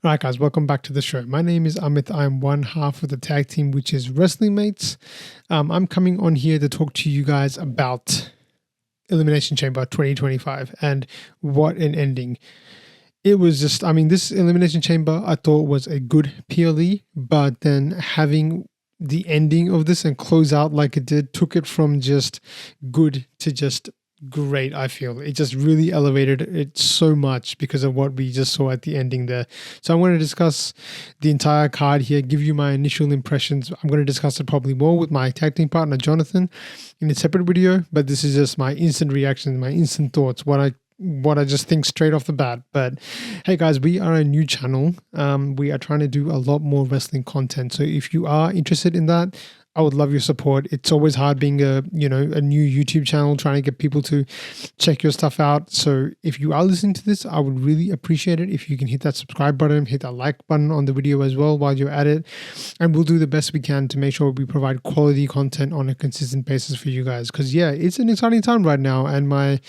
All right, guys, welcome back to the show. My name is Amit. I'm one half of the tag team, which is Wrestling Mates. I'm coming on here to talk to you guys about Elimination Chamber 2025 and what an ending. It was just, this Elimination Chamber I thought was a good PLE, but then having the ending of this and close out like it did took it from just good to just great. I feel it just really elevated it so much because of what we just saw at the ending there. So I want to discuss the entire card here, give you my initial impressions. I'm going to discuss it probably more with my tag team partner Jonathan in a separate video, but this is just my instant reactions, my instant thoughts, what I just think straight off the bat. But hey guys, we are a new channel. We are trying to do a lot more wrestling content, so if you are interested in that, I would love your support. It's always hard being a new YouTube channel, trying to get people to check your stuff out. So if you are listening to this, I would really appreciate it if you can hit that subscribe button, hit that like button on the video as well while you're at it. And we'll do the best we can to make sure we provide quality content on a consistent basis for you guys. Because yeah, it's an exciting time right now and my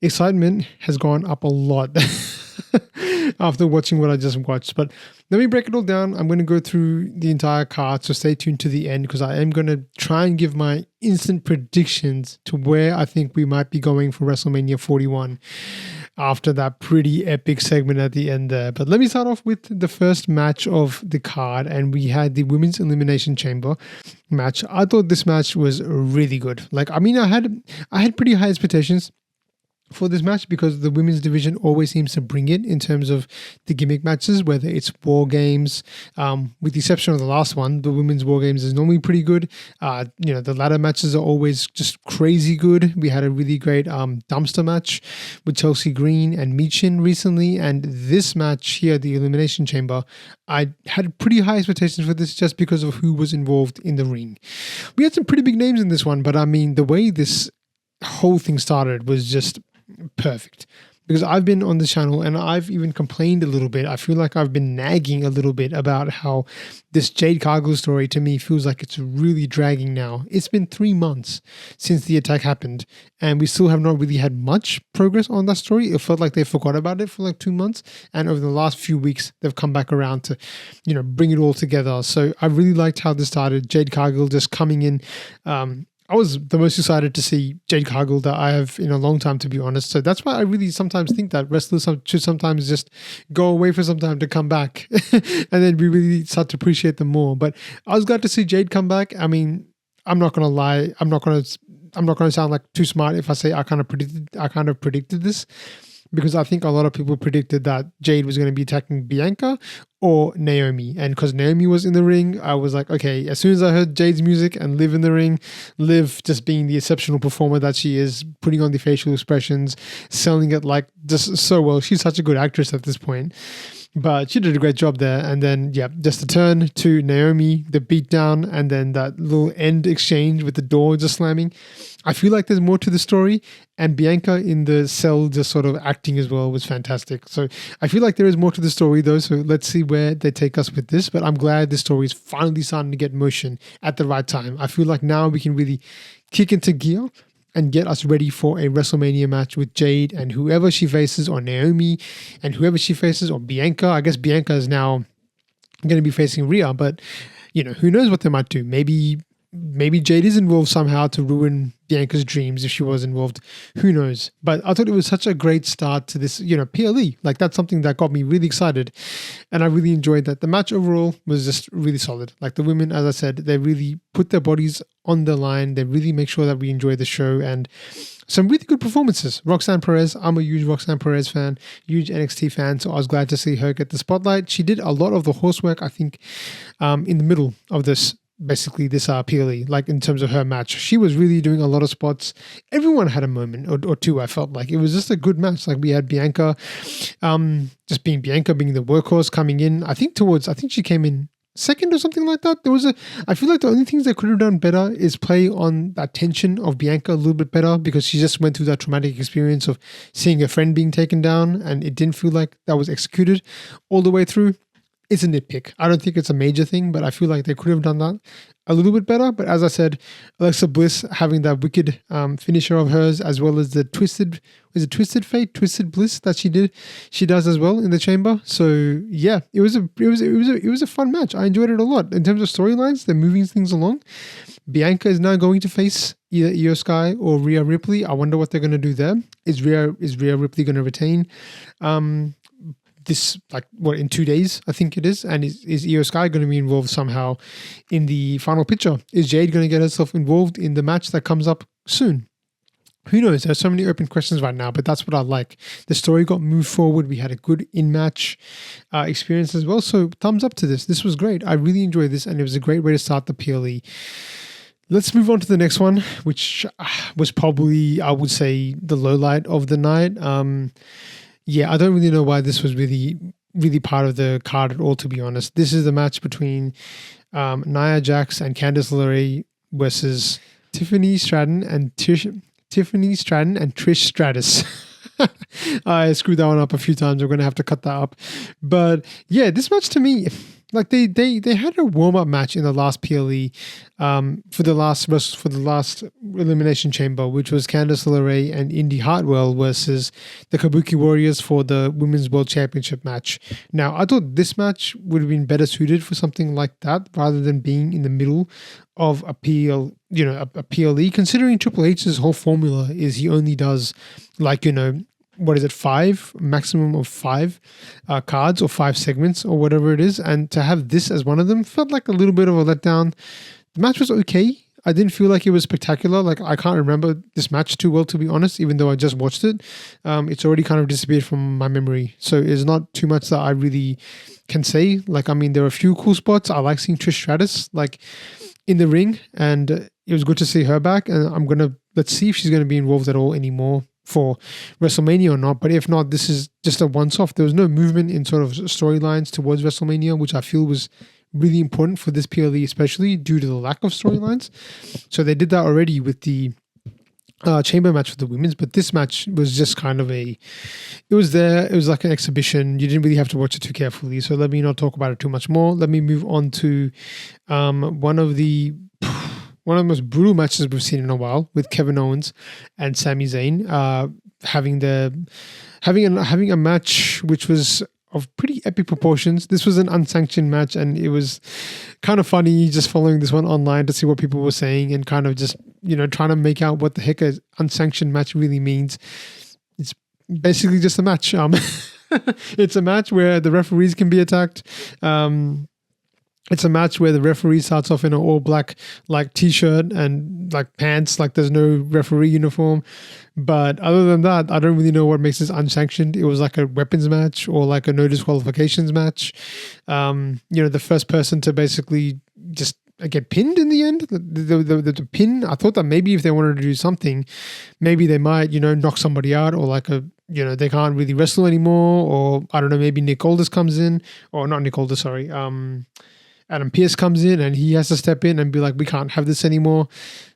excitement has gone up a lot after watching what I just watched. But let me break it all down. I'm going to go through the entire card, so stay tuned to the end because I am going to try and give my instant predictions to where I think we might be going for WrestleMania 41 after that pretty epic segment at the end there. But let me start off with the first match of the card, and we had the Women's Elimination Chamber match. I thought this match was really good. I had pretty high expectations for this match because the women's division always seems to bring it in terms of the gimmick matches, whether it's war games, with the exception of the last one. The women's war games is normally pretty good. The ladder matches are always just crazy good. We had a really great dumpster match with Chelsea Green and Michin recently, and this match here, the Elimination Chamber, I had pretty high expectations for this just because of who was involved in the ring. We had some pretty big names in this one, but the way this whole thing started was just perfect, because I've been on the channel and I've even complained a little bit. I feel like I've been nagging a little bit about how this Jade Cargill story to me feels like it's really dragging now. It's been 3 months since the attack happened and we still have not really had much progress on that story. It felt like they forgot about it for like 2 months, and over the last few weeks they've come back around to bring it all together. So I really liked how this started. Jade Cargill just coming in. I was the most excited to see Jade Cargill that I have in a long time, to be honest. So that's why I really sometimes think that wrestlers should sometimes just go away for some time to come back and then we really start to appreciate them more. But I was glad to see Jade come back. I'm not going to lie. I'm not going to sound like too smart if I say I kind of predicted this, because I think a lot of people predicted that Jade was going to be attacking Bianca or Naomi. And because Naomi was in the ring, I was like, okay, as soon as I heard Jade's music and Liv in the ring, Liv just being the exceptional performer that she is, putting on the facial expressions, selling it like just so well. She's such a good actress at this point. But she did a great job there. And then, yeah, just the turn to Naomi, the beatdown, and then that little end exchange with the door just slamming. I feel like there's more to the story. And Bianca in the cell just sort of acting as well was fantastic. So I feel like there is more to the story though. So let's see where they take us with this. But I'm glad the story is finally starting to get motion at the right time. I feel like now we can really kick into gear and get us ready for a WrestleMania match with Jade and whoever she faces, or Naomi and whoever she faces, or Bianca. I guess Bianca is now going to be facing Rhea, but who knows what they might do. Maybe Jade is involved somehow to ruin Bianca's dreams if she was involved. Who knows? But I thought it was such a great start to this, PLE. Like, that's something that got me really excited. And I really enjoyed that. The match overall was just really solid. Like, the women, as I said, they really put their bodies on the line. They really make sure that we enjoy the show. And some really good performances. Roxanne Perez, I'm a huge Roxanne Perez fan, huge NXT fan, so I was glad to see her get the spotlight. She did a lot of the horsework, I think, in the middle of this PLE, like in terms of her match. She was really doing a lot of spots. Everyone had a moment or two, I felt like. It was just a good match. Like, we had Bianca, just being Bianca, being the workhorse, coming in. I think she came in second or something like that. I feel like the only things they could have done better is play on that tension of Bianca a little bit better, because she just went through that traumatic experience of seeing a friend being taken down, and it didn't feel like that was executed all the way through. it's a nitpick. I don't think it's a major thing, but I feel like they could have done that a little bit better. But as I said, Alexa Bliss having that wicked finisher of hers, as well as the twisted bliss that she does as well in the chamber. So yeah, it was a fun match. I enjoyed it a lot. In terms of storylines, they're moving things along. Bianca is now going to face either Io Sky or Rhea Ripley. I wonder what they're going to do there. Is Rhea Ripley going to retain? This, like, what, in 2 days, I think it is. And is Io Sky going to be involved somehow in the final picture? Is Jade going to get herself involved in the match that comes up soon? Who knows? There's so many open questions right now, but that's what I like. The story got moved forward. We had a good in-match experience as well. So thumbs up to this. This was great. I really enjoyed this, and it was a great way to start the PLE. Let's move on to the next one, which was probably, I would say, the low light of the night. Yeah, I don't really know why this was really part of the card at all, to be honest. This is the match between Nia Jax and Candice LeRae versus Tiffany Stratton and Trish Stratus. I screwed that one up a few times. We're going to have to cut that up. But yeah, this match to me, like they had a warm-up match in the last PLE for the last Elimination Chamber, which was Candice LeRae and Indy Hartwell versus the Kabuki Warriors for the Women's World Championship match. Now, I thought this match would have been better suited for something like that rather than being in the middle of a PLE, considering Triple H's whole formula is he only does, like, what is it, 5, maximum of 5 cards or 5 segments or whatever it is. And to have this as one of them felt like a little bit of a letdown. The match was okay. I didn't feel like it was spectacular. Like, I can't remember this match too well, to be honest, even though I just watched it. It's already kind of disappeared from my memory. So it's not too much that I really can say. Like, I mean, there are a few cool spots. I like seeing Trish Stratus, like, in the ring, and it was good to see her back. And let's see if she's going to be involved at all anymore for WrestleMania or not. But if not, this is just a once-off. There was no movement in sort of storylines towards WrestleMania, which I feel was really important for this PLE, especially due to the lack of storylines. So they did that already with the chamber match for the women's, but this match was just kind of it was like an exhibition. You didn't really have to watch it too carefully. So let me not talk about it too much more. Let me move on to one of the most brutal matches we've seen in a while, with Kevin Owens and Sami Zayn having a match which was of pretty epic proportions. This was an unsanctioned match, and it was kind of funny just following this one online to see what people were saying and kind of just, trying to make out what the heck an unsanctioned match really means. It's basically just a match. It's a match where the referees can be attacked. It's a match where the referee starts off in an all black, like, t-shirt and like pants, like there's no referee uniform. But other than that, I don't really know what makes this unsanctioned. It was like a weapons match or like a no disqualifications match. The first person to basically just get pinned in the end, the pin. I thought that maybe if they wanted to do something, maybe they might, knock somebody out, or like they can't really wrestle anymore, or I don't know, maybe Nick Aldis comes in, or not Nick Aldis, sorry, Adam Pearce comes in and he has to step in and be like, we can't have this anymore.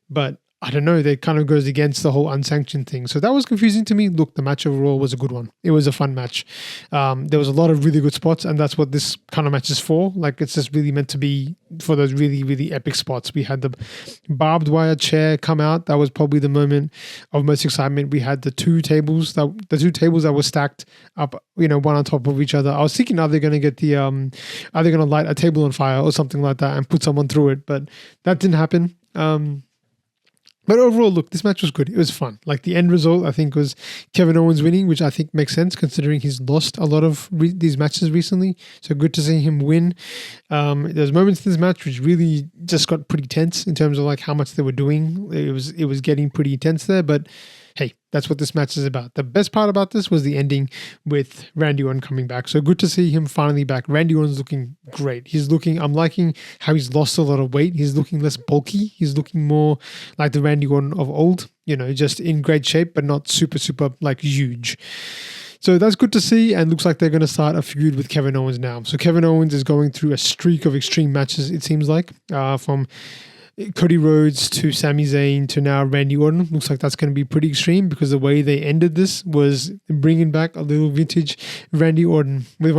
But I don't know, that kind of goes against the whole unsanctioned thing. So that was confusing to me. Look, the match overall was a good one. It was a fun match. There was a lot of really good spots, and that's what this kind of match is for. Like, it's just really meant to be for those really, really epic spots. We had the barbed wire chair come out. That was probably the moment of most excitement. We had the two tables that were stacked up, one on top of each other. I was thinking, are they going to light a table on fire or something like that and put someone through it? But that didn't happen. But overall, look, this match was good. It was fun. Like, the end result, I think, was Kevin Owens winning, which I think makes sense considering he's lost a lot of these matches recently. So good to see him win. There's moments in this match which really just got pretty tense in terms of like how much they were doing. It was getting pretty tense there, but hey, that's what this match is about. The best part about this was the ending with Randy Orton coming back. So good to see him finally back. Randy Orton's looking great. I'm liking how he's lost a lot of weight. He's looking less bulky. He's looking more like the Randy Orton of old, just in great shape, but not super, super like huge. So that's good to see, and looks like they're going to start a feud with Kevin Owens now. So Kevin Owens is going through a streak of extreme matches, it seems like, from Cody Rhodes to Sami Zayn to now Randy Orton. Looks like that's going to be pretty extreme because the way they ended this was bringing back a little vintage Randy Orton with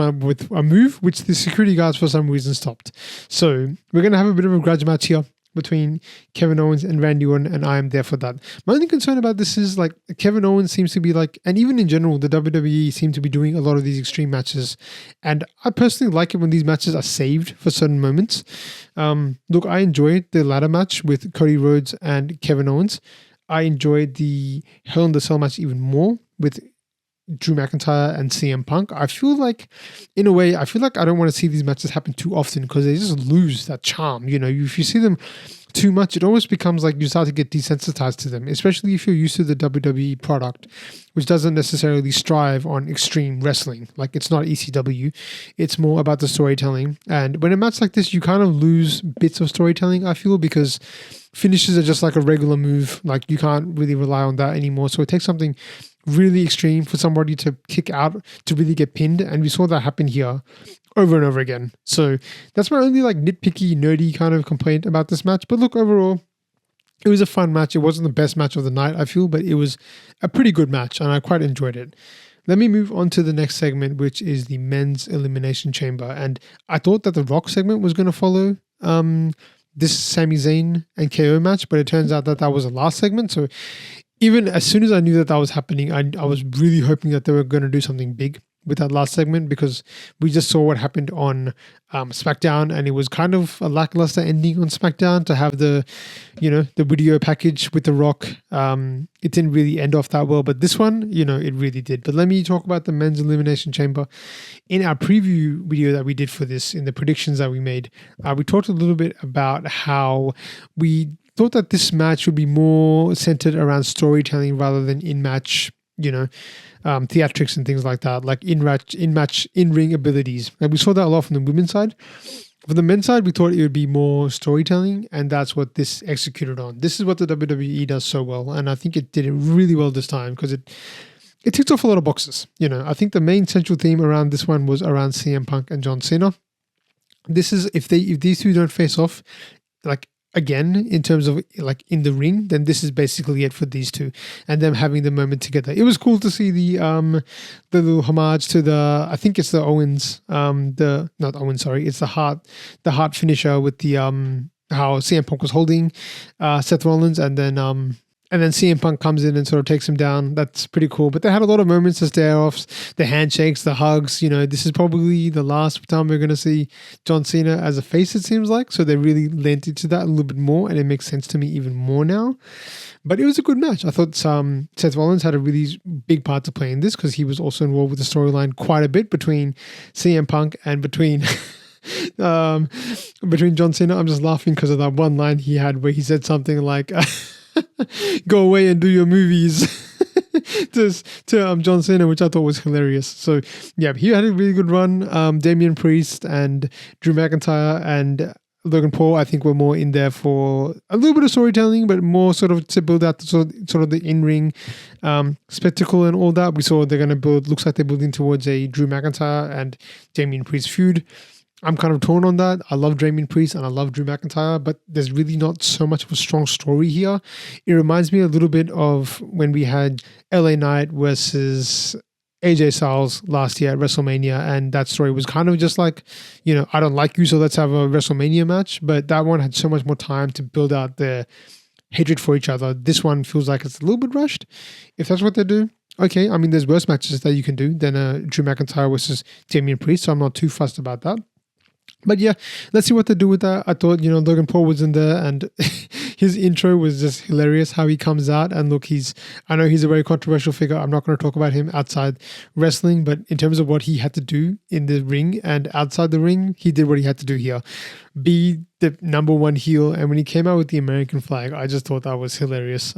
a move which the security guards for some reason stopped. So we're going to have a bit of a grudge match here between Kevin Owens and Randy Orton, and I am there for that. My only concern about this is like Kevin Owens seems to be like, and even in general, the WWE seem to be doing a lot of these extreme matches, and I personally like it when these matches are saved for certain moments. Look, I enjoyed the ladder match with Cody Rhodes and Kevin Owens. I enjoyed the Hell in the Cell match even more with Drew McIntyre and CM Punk. I feel like, in a way, I don't want to see these matches happen too often because they just lose that charm. You know, if you see them too much, it almost becomes like you start to get desensitized to them, especially if you're used to the WWE product, which doesn't necessarily strive on extreme wrestling. Like, it's not ECW. It's more about the storytelling. And when a match like this, you kind of lose bits of storytelling, I feel, because finishes are just like a regular move. Like, you can't really rely on that anymore. So it takes something really extreme for somebody to kick out to really get pinned, and we saw that happen here over and over again. So that's my only like nitpicky, nerdy kind of complaint about this match. But look, overall, it was a fun match. It wasn't the best match of the night, I feel, but it was a pretty good match, and I quite enjoyed it. Let me move on to the next segment, which is the men's elimination chamber. And I thought that the Rock segment was going to follow this Sami Zayn and KO match, but it turns out that was the last segment. So even as soon as I knew that was happening, I was really hoping that they were going to do something big with that last segment, because we just saw what happened on SmackDown, and it was kind of a lackluster ending on SmackDown to have the video package with The Rock. It didn't really end off that well, but this one, it really did. But let me talk about the men's elimination chamber. In our preview video that we did for this, in the predictions that we made, we talked a little bit about how we thought that this match would be more centered around storytelling rather than in-match, theatrics and things like that, like in-ring abilities. And we saw that a lot from the women's side. For the men's side, we thought it would be more storytelling, and that's what this executed on. This is what the WWE does so well, and I think it did it really well this time because it ticked off a lot of boxes. I think the main central theme around this one was around CM Punk and John Cena. This is if these two don't face off, like, again, in terms of like in the ring, then this is basically it for these two and them having the moment together. It was cool to see the little homage to I think it's the Owens, it's the Hart finisher with the how CM Punk was holding Seth Rollins, and then CM Punk comes in and sort of takes him down. That's pretty cool. But they had a lot of moments to stare off, the handshakes, the hugs. This is probably the last time we're going to see John Cena as a face, it seems like. So they really lent into that a little bit more, and it makes sense to me even more now. But it was a good match. I thought Seth Rollins had a really big part to play in this because he was also involved with the storyline quite a bit between CM Punk and between John Cena. I'm just laughing because of that one line he had where he said something like... go away and do your movies to John Cena, which I thought was hilarious. So yeah, he had a really good run. Damian Priest and Drew McIntyre and Logan Paul, I think, were more in there for a little bit of storytelling, but more sort of to build out sort of the in-ring spectacle and all that. We saw they're going to build, looks like they're building towards a Drew McIntyre and Damian Priest feud. I'm kind of torn on that. I love Damian Priest and I love Drew McIntyre, but there's really not so much of a strong story here. It reminds me a little bit of when we had LA Knight versus AJ Styles last year at WrestleMania, and that story was kind of just like, I don't like you, so let's have a WrestleMania match. But that one had so much more time to build out their hatred for each other. This one feels like it's a little bit rushed. If that's what they do, okay. I mean, there's worse matches that you can do than Drew McIntyre versus Damian Priest, so I'm not too fussed about that. But yeah, let's see what they do with that. I thought, Logan Paul was in there and his intro was just hilarious how he comes out. And look, I know he's a very controversial figure. I'm not going to talk about him outside wrestling, but in terms of what he had to do in the ring and outside the ring, he did what he had to do here. Be the number one heel. And when he came out with the American flag, I just thought that was hilarious.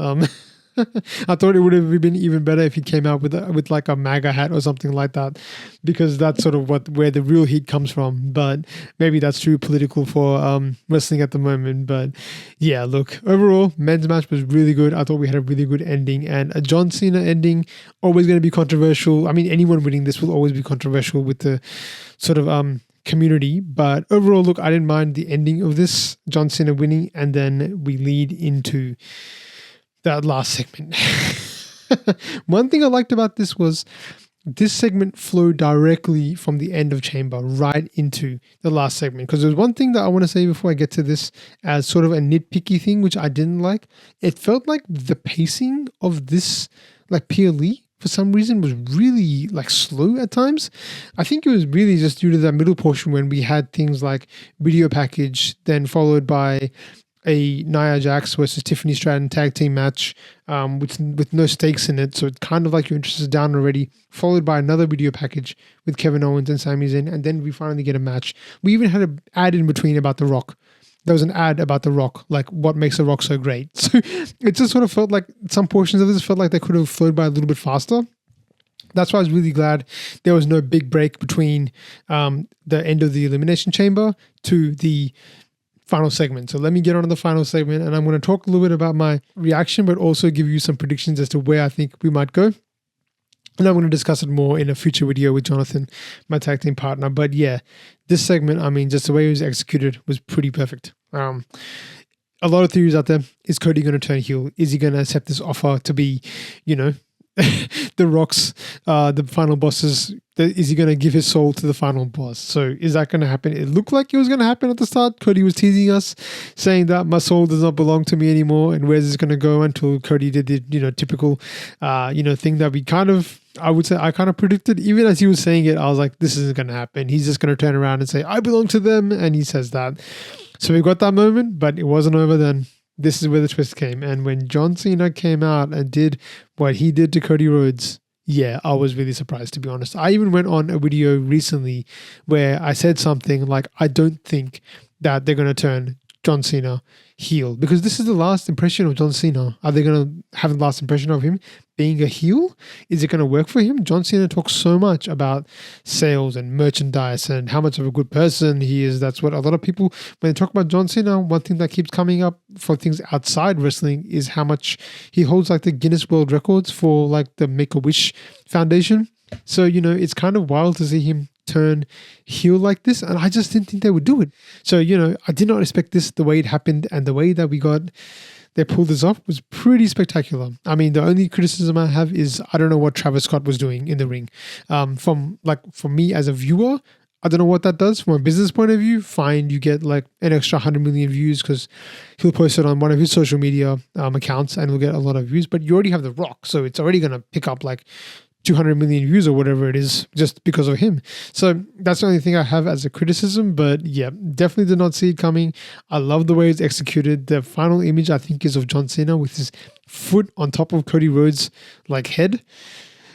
I thought it would have been even better if he came out with like a MAGA hat or something like that, because that's sort of where the real heat comes from. But maybe that's too political for wrestling at the moment. But yeah, look, overall, men's match was really good. I thought we had a really good ending, and a John Cena ending, always going to be controversial. I mean, anyone winning this will always be controversial with the sort of community. But overall, look, I didn't mind the ending of this, John Cena winning, and then we lead into that last segment. One thing I liked about this was this segment flowed directly from the end of Chamber right into the last segment. Because there's one thing that I want to say before I get to this as sort of a nitpicky thing, which I didn't like. It felt like the pacing of this, like PLE, for some reason was really like slow at times. I think it was really just due to that middle portion when we had things like video package, then followed by a Nia Jax versus Tiffany Stratton tag team match with no stakes in it. So it's kind of like your interest is down already, followed by another video package with Kevin Owens and Sami Zayn. And then we finally get a match. We even had an ad in between about The Rock. There was an ad about The Rock, like what makes The Rock so great. So it just sort of felt like some portions of this felt like they could have flowed by a little bit faster. That's why I was really glad there was no big break between the end of the Elimination Chamber to the final segment. So let me get on to the final segment, and I'm going to talk a little bit about my reaction, but also give you some predictions as to where I think we might go. And I'm going to discuss it more in a future video with Jonathan, my tag team partner. But yeah, this segment, I mean, just the way it was executed was pretty perfect. A lot of theories out there. Is Cody going to turn heel? Is he going to accept this offer to be, the Rock's, the final bosses? Is he going to give his soul to the final boss? So is that going to happen? It looked like it was going to happen at the start. Cody was teasing us, saying that my soul does not belong to me anymore. And where's this going to go? Until Cody did the, typical, thing that we kind of, I would say I kind of predicted. Even as he was saying it, I was like, this isn't going to happen. He's just going to turn around and say, I belong to them. And he says that. So we got that moment, but it wasn't over then. This is where the twist came. And when John Cena came out and did what he did to Cody Rhodes, yeah, I was really surprised, to be honest. I even went on a video recently where I said something like, I don't think that they're going to turn John Cena heel, because this is the last impression of John Cena. Are they going to have the last impression of him being a heel? Is it going to work for him? John Cena talks so much about sales and merchandise and how much of a good person he is. That's what a lot of people, when they talk about John Cena, one thing that keeps coming up for things outside wrestling is how much he holds like the Guinness World Records for like the Make-A-Wish Foundation. So, it's kind of wild to see him turn heel like this, and I just didn't think they would do it. So, I did not expect this the way it happened, and the way that they pulled this off was pretty spectacular. I mean, the only criticism I have is I don't know what Travis Scott was doing in the ring. For me as a viewer, I don't know what that does. From a business point of view, fine, you get like an extra 100 million views because he'll post it on one of his social media accounts and he'll get a lot of views, but you already have The Rock, so it's already going to pick up like 200 million views or whatever it is just because of him. So that's the only thing I have as a criticism, but yeah, definitely did not see it coming. I love the way it's executed. The final image I think is of John Cena with his foot on top of Cody Rhodes' like head.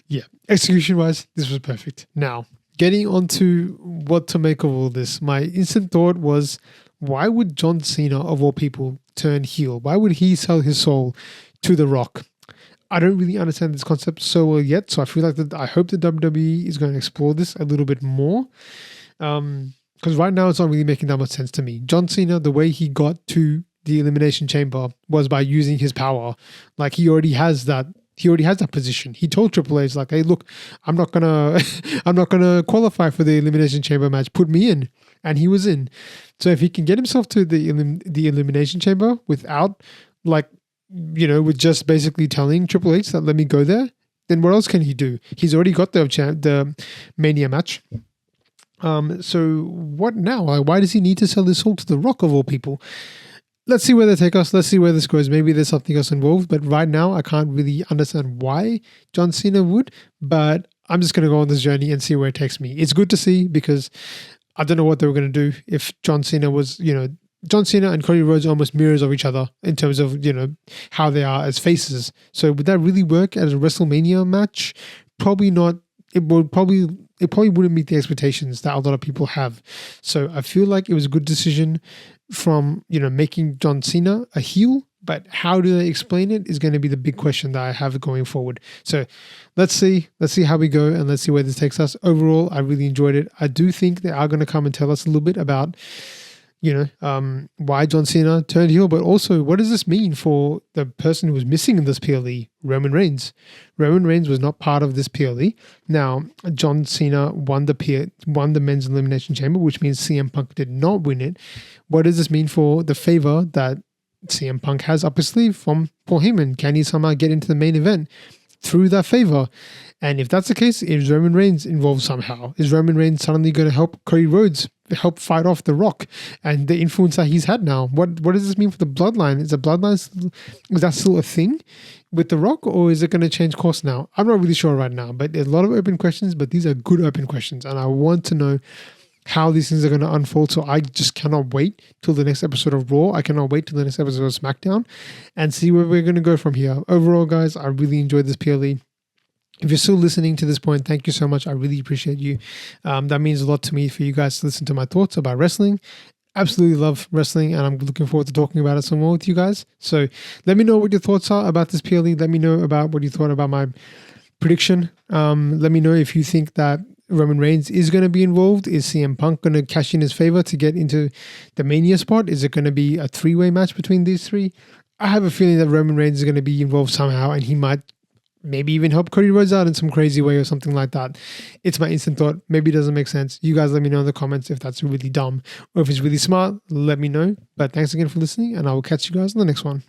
Yeah, execution wise, this was perfect. Now, getting on to what to make of all this, my instant thought was, why would John Cena, of all people, turn heel? Why would he sell his soul to The Rock? I don't really understand this concept so well yet, so I feel like I hope the WWE is going to explore this a little bit more, because right now it's not really making that much sense to me. John Cena, the way he got to the Elimination Chamber was by using his power. Like he already has that position. He told Triple H, like, hey, look, I'm not gonna qualify for the Elimination Chamber match. Put me in, and he was in. So if he can get himself to the Elimination Chamber without with just basically telling Triple H that let me go there, then what else can he do? He's already got the Mania match. So what now? Why does he need to sell his soul to The Rock of all people? Let's see where they take us. Let's see where this goes. Maybe there's something else involved, but right now I can't really understand why John Cena would, but I'm just going to go on this journey and see where it takes me. It's good to see because I don't know what they were going to do if John Cena was, John Cena and Cody Rhodes are almost mirrors of each other in terms of, how they are as faces. So would that really work as a WrestleMania match? Probably not. It probably wouldn't meet the expectations that a lot of people have. So I feel like it was a good decision from, making John Cena a heel, but how do they explain it is going to be the big question that I have going forward. So let's see how we go and let's see where this takes us. Overall, I really enjoyed it. I do think they are going to come and tell us a little bit about why John Cena turned heel, but also what does this mean for the person who was missing in this PLE, Roman Reigns? Roman Reigns was not part of this PLE. Now, John Cena won the men's elimination chamber, which means CM Punk did not win it. What does this mean for the favor that CM Punk has up his sleeve from Paul Heyman? Can he somehow get into the main event through that favor? And if that's the case, is Roman Reigns involved somehow? Is Roman Reigns suddenly going to help Cody Rhodes help fight off The Rock and the influence that he's had now? What does this mean for the bloodline? Is that still a thing with The Rock, or is it going to change course now? I'm not really sure right now, but there's a lot of open questions, but these are good open questions, and I want to know how these things are going to unfold. So I just cannot wait till the next episode of Raw. I cannot wait till the next episode of SmackDown and see where we're going to go from here. Overall, guys, I really enjoyed this PLE. If you're still listening to this point, thank you so much. I really appreciate you. That means a lot to me for you guys to listen to my thoughts about wrestling. Absolutely love wrestling, and I'm looking forward to talking about it some more with you guys. So let me know what your thoughts are about this PLE. Let me know about what you thought about my prediction. Let me know if you think that Roman Reigns is going to be involved. Is CM Punk going to cash in his favor to get into the Mania spot? Is it going to be a three-way match between these three? I have a feeling that Roman Reigns is going to be involved somehow, and he might maybe even help Cody Rhodes out in some crazy way or something like that. It's my instant thought. Maybe it doesn't make sense. You guys let me know in the comments if that's really dumb or if it's really smart. Let me know. But thanks again for listening, and I will catch you guys in the next one.